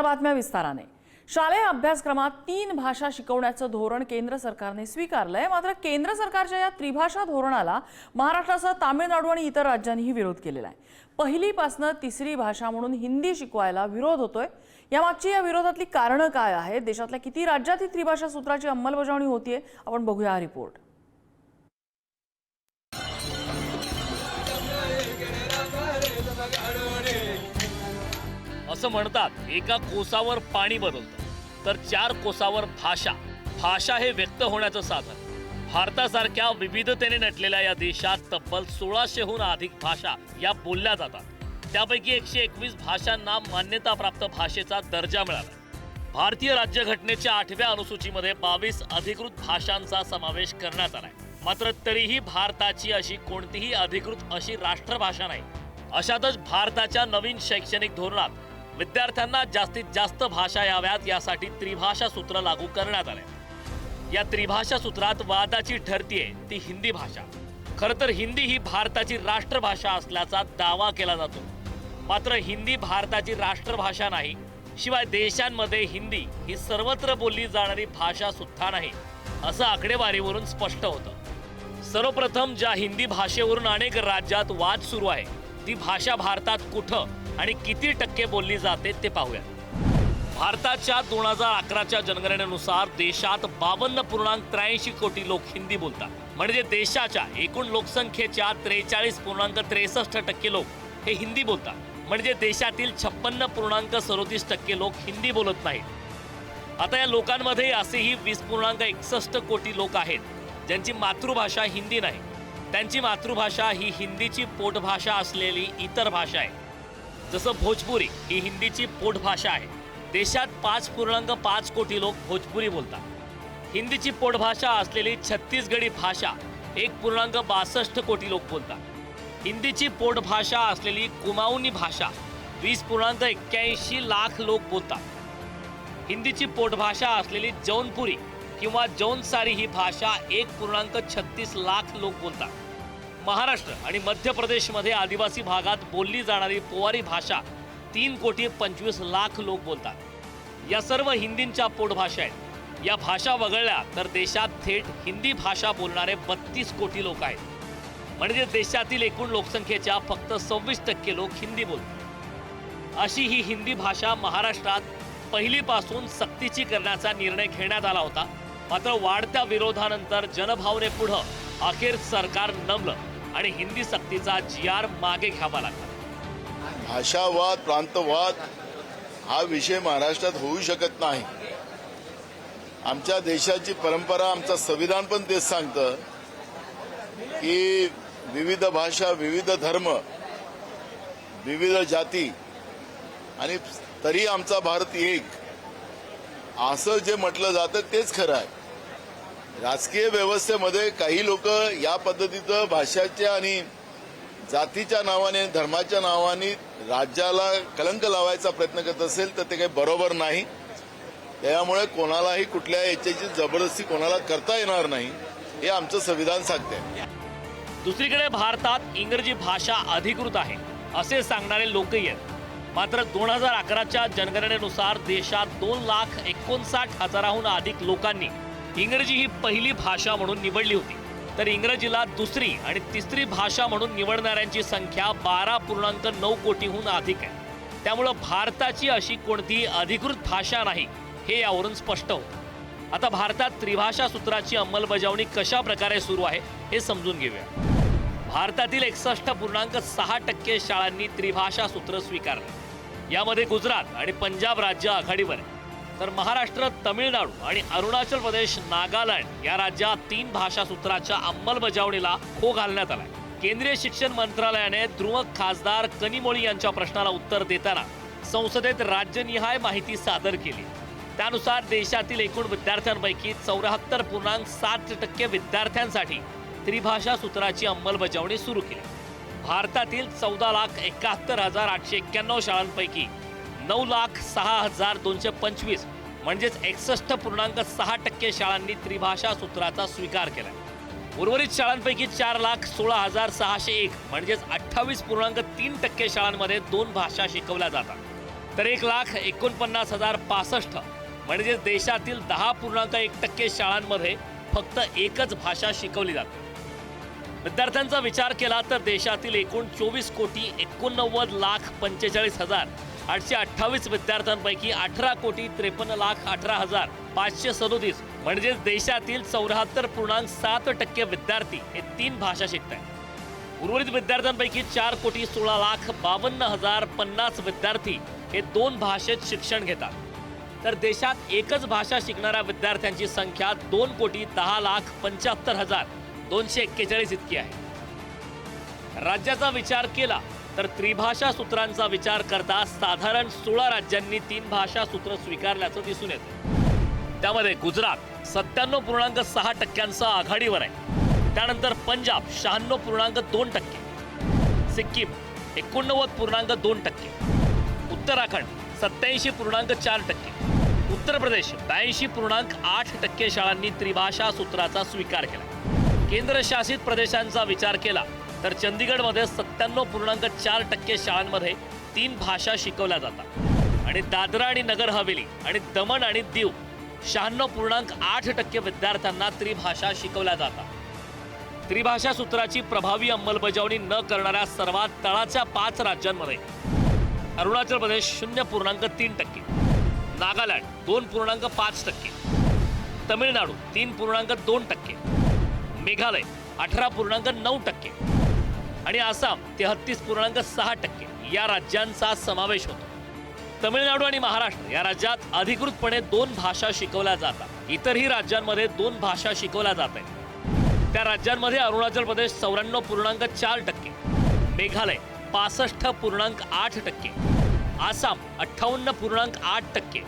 बातम्या विस्ताराने। शालेय अभ्यासक्रमात 3 भाषा शिकवण्याचं धोरण केंद्र सरकारने स्वीकारलंय। मात्र केंद्र सरकारच्या या त्रिभाषा धोरणाला महाराष्ट्रासह तामिळनाडू आणि इतर राज्यांनीही विरोध केलेला आहे। पहिलीपासून तिसरी भाषा म्हणून हिंदी शिकवायला विरोध होतोय। यामागची या विरोधातली कारणं काय आहेत? देशातल्या किती राज्यात ही त्रिभाषा सूत्राची अंमलबजावणी होतीये? आपण बघूया हा रिपोर्ट। असं म्हणतात, एका कोसावर पाणी बदलतं तर 4 कोसावर भाषा। भाषा हे व्यक्त होण्याचं साधन। भारतासारख्या विविधतेने नटलेल्या या देशात तब्बल 1600हून अधिक भाषा या बोलल्या जातात। त्यापैकी 121 भाषांना मान्यताप्राप्त भाषेचा दर्जा मिळाला। भारतीय राज्यघटनेच्या 8व्या अनुसूचीमध्ये 22 अधिकृत भाषांचा समावेश करण्यात आलाय। मात्र तरीही भारताची अशी कोणतीही अधिकृत अशी राष्ट्रभाषा नाही। अशातच भारताच्या नवीन शैक्षणिक धोरणात विद्यार्थ्यांना जास्तीत जास्त भाषा याव्यात यासाठी त्रिभाषा सूत्र लागू करण्यात आले। या त्रिभाषा सूत्रात वादाची ठरतीये ती हिंदी भाषा। खरं तर हिंदी ही भारताची राष्ट्रभाषा असल्याचा दावा केला जातो। मात्र हिंदी भारताची राष्ट्रभाषा नाही, शिवाय देशांमध्ये हिंदी ही सर्वत्र बोलली जाणारी भाषा सुद्धा नाही, असं आकडेवारीवरून स्पष्ट होतं। सर्वप्रथम ज्या हिंदी भाषेवरून अनेक राज्यात वाद सुरू आहे ती भाषा भारतात कुठं आणि किती टक्के बोलली जाते ते पाहूया। भारताच्या 2011च्या जनगणनेनुसार देशात 52.83 कोटी लोक हिंदी बोलतात। म्हणजे देशाच्या एकूण लोकसंख्येच्या 43.63% लोक हे हिंदी बोलतात। म्हणजे देशातील 56.37% लोक हिंदी बोलत नाहीत। आता या लोकांमध्ये असेही 20.61 कोटी लोक आहेत ज्यांची मातृभाषा हिंदी नाही। त्यांची मातृभाषा ही हिंदीची पोटभाषा असलेली इतर भाषा आहे। जसं भोजपुरी ही हिंदीची पोटभाषा आहे। देशात 5.5 कोटी लोक भोजपुरी बोलतात। हिंदीची पोटभाषा असलेली छत्तीसगढी भाषा 1.62 कोटी लोक बोलतात। हिंदीची पोटभाषा असलेली कुमाऊनी भाषा 20.81 लाख लोक बोलतात। हिंदीची पोटभाषा असलेली जौनपुरी किंवा जौनसारी ही भाषा 1.36 लाख लोक बोलतात। महाराष्ट्र आणि मध्य प्रदेशमध्ये आदिवासी भागात बोलली जाणारी पोवारी भाषा 3.25 लाख लोक बोलतात। या सर्व हिंदींच्या पोटभाषा आहेत। या भाषा वगळल्या तर देशात थेट हिंदी भाषा बोलणारे 32 कोटी लोक आहेत। म्हणजे देशातील एकूण लोकसंख्येच्या फक्त 26% लोक हिंदी बोलतात। अशी ही हिंदी भाषा महाराष्ट्रात पहिलीपासून सक्तीची करण्याचा निर्णय घेण्यात आला होता। मात्र वाढत्या विरोधानंतर जनभावने पुढे अखेर सरकार नमलं आणि हिंदी सक्तीचा GR मागे घ्यावा लागला। भाषावाद, प्रांतवाद हा विषय महाराष्ट्रात होऊ शकत नाही। आमच्या देशाची परंपरा, आमचं संविधान पण तेच सांगतं की विविध भाषा, विविध धर्म, विविध जाती आणि तरी आमचा भारत एक, असं जे म्हटलं जातं तेच खरं आहे। राजकीय व्यवस्थेमध्ये काही लोक या पद्धतीचं भाषाच्या आणि जातीच्या नावाने, धर्माच्या नावाने राज्याला कलंक लावायचा प्रयत्न करत असेल तर ते काही बरोबर नाही। त्यामुळे कोणालाही कुठल्या याच्याची जबरदस्ती कोणाला करता येणार नाही, हे आमचं संविधान सांगते। दुसरीकडे भारतात इंग्रजी भाषा अधिकृत आहे असे सांगणारे लोकही आहेत। मात्र 2011च्या जनगणनेनुसार देशात 2,59,000हून अधिक लोकांनी इंग्रजी ही पहिली भाषा म्हणून निवडली होती। तर इंग्रजीला दुसरी आणि तिसरी भाषा म्हणून निवडणाऱ्यांची संख्या 12.9 कोटीहून अधिक आहे। त्यामुळे भारताची अशी कोणतीही अधिकृत भाषा नाही हे यावरून स्पष्ट होतं। आता भारतात त्रिभाषा सूत्राची अंमलबजावणी कशा प्रकारे सुरू आहे हे समजून घेऊया। भारतातील 61.6% शाळांनी त्रिभाषा सूत्र स्वीकारले। यामध्ये गुजरात आणि पंजाब राज्य आघाडीवर आहे। तर महाराष्ट्र, तमिळनाडू आणि अरुणाचल प्रदेश, नागालँड या राज्यात 3 भाषा सूत्राच्या अंमलबजावणीला खो घालण्यात आलाय। केंद्रीय शिक्षण मंत्रालयाने द्रुमक खासदार कनिमोळी यांच्या प्रश्नाला उत्तर देताना संसदेत राज्यनिहाय माहिती सादर केली। त्यानुसार देशातील एकूण विद्यार्थ्यांपैकी 74.7% विद्यार्थ्यांसाठी त्रिभाषा सूत्राची अंमलबजावणी सुरू केली। भारतातील 14,71,891 शाळांपैकी 9,06,225 म्हणजेच 61.6% शाळांनी त्रिभाषा सूत्राचा स्वीकार केला। उर्वरित शाळांपैकी 4,16,601 म्हणजेच 28.3% शाळांमध्ये 2 भाषा शिकवल्या जातात। तर 1,49,065 म्हणजे देशातील 10.1% शाळांमध्ये फक्त एकच भाषा शिकवली जाते. विद्यार्थ्यांचा विचार केला तर देशातील एकूण 24,89,45,828 विद्यार्थ्यांपैकी 18,53,18,537 म्हणजे देशातील 74.7% विद्यार्थी हे 3 भाषा शिकतात. उर्वरित विद्यार्थ्यांपैकी 4,56,52,050 विद्यार्थी हे 2 भाषेत शिक्षण घेतात. तर देशात एकच भाषा शिकणाऱ्या विद्यार्थ्यांची संख्या 2,10,75,241 इतकी आहे. राज्याचा विचार केला तर त्रिभाषा सूत्रांचा विचार करता साधारण 16 राज्यांनी 3 भाषा सूत्र स्वीकारल्याचं दिसून येतं. त्यामध्ये गुजरात 97.6% आघाडीवर आहे. त्यानंतर पंजाब 96.2%, सिक्कीम 89.2%, उत्तराखंड 87.4%, उत्तर प्रदेश 82.8% शाळांनी त्रिभाषा सूत्राचा स्वीकार केला. केंद्रशासित प्रदेशांचा विचार केला तर चंदीगडमध्ये 97.4% शाळांमध्ये 3 भाषा शिकवल्या जातात आणि दादरा आणि नगर हवेली आणि दमण आणि दीव 96.8% विद्यार्थ्यांना त्रिभाषा शिकवल्या जातात. त्रिभाषा सूत्राची प्रभावी अंमलबजावणी न करणाऱ्या सर्वात तळाच्या 5 राज्यांमध्ये अरुणाचल प्रदेश 0.3%, नागालँड 2.5%, तमिळनाडू 3.2%, मेघालय 18.9% आणि आसाम 33.6% या राज्यांचा समावेश होतो. तमिळनाडू आणि महाराष्ट्र या राज्यात अधिकृतपणे 2 भाषा शिकवल्या जातात. इतरही राज्यांमध्ये 2 भाषा शिकवल्या जात आहेत. त्या राज्यांमध्ये अरुणाचल प्रदेश 94.4%, मेघालय 65.8%, आसाम 58.8%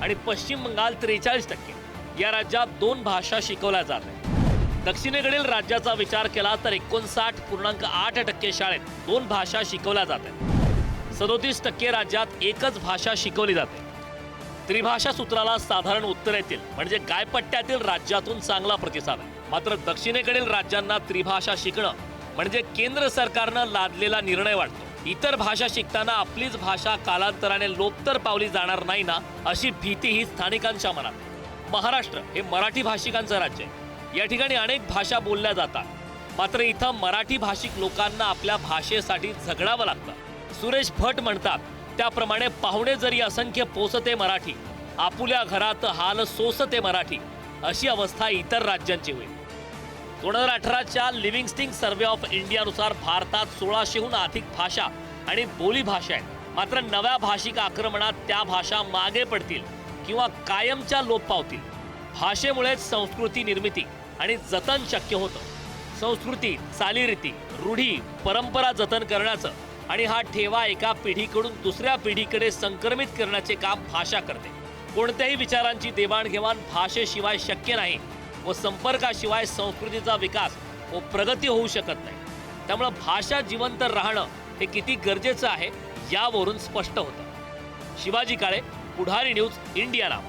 आणि पश्चिम बंगाल 43% या राज्यात 2 भाषा शिकवल्या जात आहेत. दक्षिणेकडील राज्याचा विचार केला तर 59.8% शाळेत 2 भाषा शिकवल्या जातात. 37% राज्यात एकच भाषा शिकवली जाते. त्रिभाषा सूत्राला साधारण उत्तर येतील म्हणजे गायपट्ट्यातील राज्यातून चांगला प्रतिसाद आहे. मात्र दक्षिणेकडील राज्यांना त्रिभाषा शिकणं म्हणजे केंद्र सरकारनं लादलेला निर्णय वाटतो. इतर भाषा शिकताना आपलीच भाषा कालांतराने लोप तर पावली जाणार नाही ना, अशी भीतीही स्थानिकांच्या मनात. महाराष्ट्र हे मराठी भाषिकांचं राज्य आहे. या ठिकाणी अनेक भाषा बोलल्या जातात. मात्र इथं मराठी भाषिक लोकांना आपल्या भाषेसाठी झगडावं लागतं. सुरेश भट म्हणतात त्याप्रमाणे पाहुणे जरी असंख्य पोसते मराठी, आपुल्या घरात हाल सोसते मराठी, अशी अवस्था इतर राज्यांची होईल. 2018च्या लिव्हिंगस्टिन सर्व्हे ऑफ इंडियानुसार भारतात 1600हून अधिक भाषा आणि बोली भाषा आहेत. मात्र नव्या भाषिक आक्रमणात त्या भाषा मागे पडतील किंवा कायमच्या लोप पावतील. भाषेमुळेच संस्कृती निर्मिती आणि जतन शक्य होतं. संस्कृती, चालीरीती, रूढी, परंपरा जतन करण्याचं आणि हा ठेवा एका पिढीकडून दुसऱ्या पिढीकडे संक्रमित करण्याचे काम भाषा करते. कोणत्याही विचारांची देवाणघेवाण भाषेशिवाय शक्य नाही व संपर्काशिवाय संस्कृतीचा विकास व प्रगती होऊ शकत नाही. त्यामुळे भाषा जिवंत राहणं हे किती गरजेचं आहे यावरून स्पष्ट होतं. शिवाजी काळे, पुढारी न्यूज, इंडिया नाव.